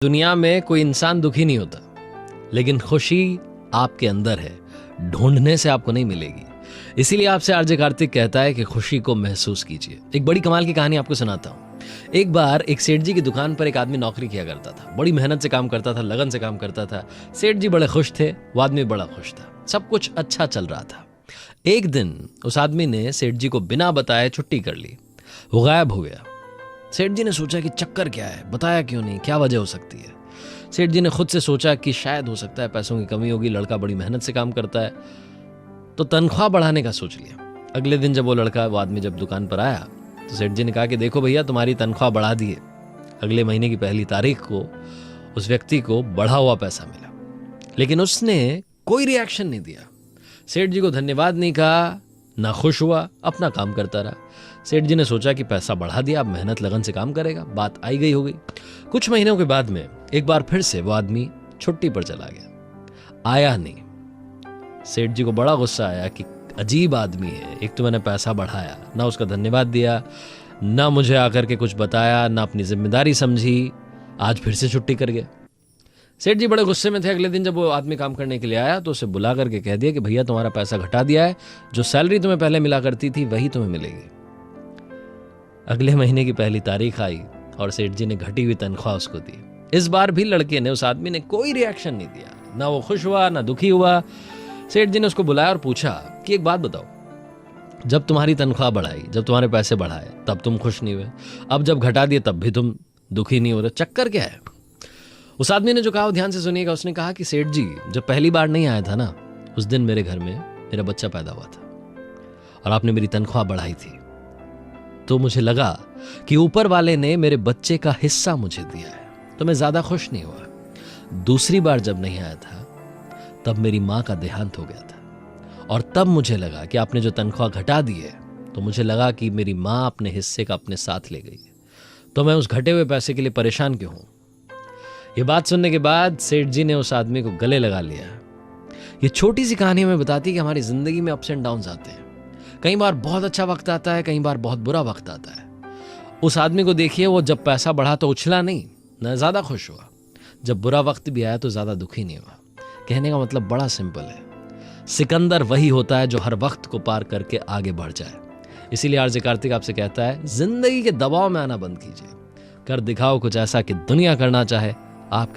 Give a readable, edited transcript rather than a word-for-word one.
दुनिया में कोई इंसान दुखी नहीं होता, लेकिन खुशी आपके अंदर है, ढूंढने से आपको नहीं मिलेगी। इसीलिए आपसे आरजे कार्तिक कहता है कि खुशी को महसूस कीजिए। एक बड़ी कमाल की कहानी आपको सुनाता हूँ। एक बार एक सेठ जी की दुकान पर एक आदमी नौकरी किया करता था। बड़ी मेहनत से काम करता था, लगन से काम करता था। सेठ जी बड़े खुश थे, वो आदमी बड़ा खुश था, सब कुछ अच्छा चल रहा था। एक दिन उस आदमी ने सेठ जी को बिना बताए छुट्टी कर ली। वो गायब हो गया। सेठ जी ने सोचा कि चक्कर क्या है, बताया क्यों नहीं, क्या वजह हो सकती है। सेठ जी ने खुद से सोचा कि शायद हो सकता है पैसों की कमी होगी, लड़का बड़ी मेहनत से काम करता है, तो तनख्वाह बढ़ाने का सोच लिया। अगले दिन जब वो आदमी जब दुकान पर आया तो सेठ जी ने कहा कि देखो भैया, तुम्हारी तनख्वाह बढ़ा दी है। अगले महीने की पहली तारीख को उस व्यक्ति को बढ़ा हुआ पैसा मिला, लेकिन उसने कोई रिएक्शन नहीं दिया। सेठ जी को धन्यवाद नहीं कहा, ना खुश हुआ, अपना काम करता रहा। सेठ जी ने सोचा कि पैसा बढ़ा दिया, अब मेहनत लगन से काम करेगा, बात आई गई हो गई। कुछ महीनों के बाद में एक बार फिर से वो आदमी छुट्टी पर चला गया, आया नहीं। सेठ जी को बड़ा गुस्सा आया कि अजीब आदमी है, एक तो मैंने पैसा बढ़ाया, ना उसका धन्यवाद दिया, ना मुझे आकर के कुछ बताया, ना अपनी जिम्मेदारी समझी, आज फिर से छुट्टी कर गया। सेठ जी बड़े गुस्से में थे। अगले दिन जब वो आदमी काम करने के लिए आया तो उसे बुला करके कह दिया कि भैया, तुम्हारा पैसा घटा दिया है, जो सैलरी तुम्हें पहले मिला करती थी वही तुम्हें मिलेगी। अगले महीने की पहली तारीख आई और सेठ जी ने घटी हुई तनख्वाह उसको दी। इस बार भी लड़के ने, उस आदमी ने कोई रिएक्शन नहीं दिया, ना वो खुश हुआ ना दुखी हुआ। सेठ जी ने उसको बुलाया और पूछा कि एक बात बताओ, जब तुम्हारी तनख्वाह बढ़ाई, जब तुम्हारे पैसे बढ़ाए, तब तुम खुश नहीं हुए, अब जब घटा दिए तब भी तुम दुखी नहीं हो रहे, चक्कर क्या है? उस आदमी ने जो कहा वो ध्यान से सुनिएगा। उसने कहा कि सेठ जी, जब पहली बार नहीं आया था ना, उस दिन मेरे घर में मेरा बच्चा पैदा हुआ था और आपने मेरी तनख्वाह बढ़ाई थी, तो मुझे लगा कि ऊपर वाले ने मेरे बच्चे का हिस्सा मुझे दिया है, तो मैं ज्यादा खुश नहीं हुआ। दूसरी बार जब नहीं आया था तब मेरी माँ का देहांत हो गया था और तब मुझे लगा कि आपने जो तनख्वाह घटा दी है, तो मुझे लगा कि मेरी माँ अपने हिस्से का अपने साथ ले गई है, तो मैं उस घटे हुए पैसे के लिए परेशान क्यों हूं? ये बात सुनने के बाद सेठ जी ने उस आदमी को गले लगा लिया। ये छोटी सी कहानी हमें बताती है कि हमारी जिंदगी में अप्स एंड डाउन्स आते हैं। कई बार बहुत अच्छा वक्त आता है, कई बार बहुत बुरा वक्त आता है। उस आदमी को देखिए, वो जब पैसा बढ़ा तो उछला नहीं, न ज्यादा खुश हुआ, जब बुरा वक्त भी आया तो ज्यादा दुखी नहीं हुआ। कहने का मतलब बड़ा सिंपल है, सिकंदर वही होता है जो हर वक्त को पार करके आगे बढ़ जाए। इसीलिए आरजे कार्तिक आपसे कहता है, जिंदगी के दबाव में आना बंद कीजिए, कर दिखाओ कुछ ऐसा कि दुनिया करना चाहे आपके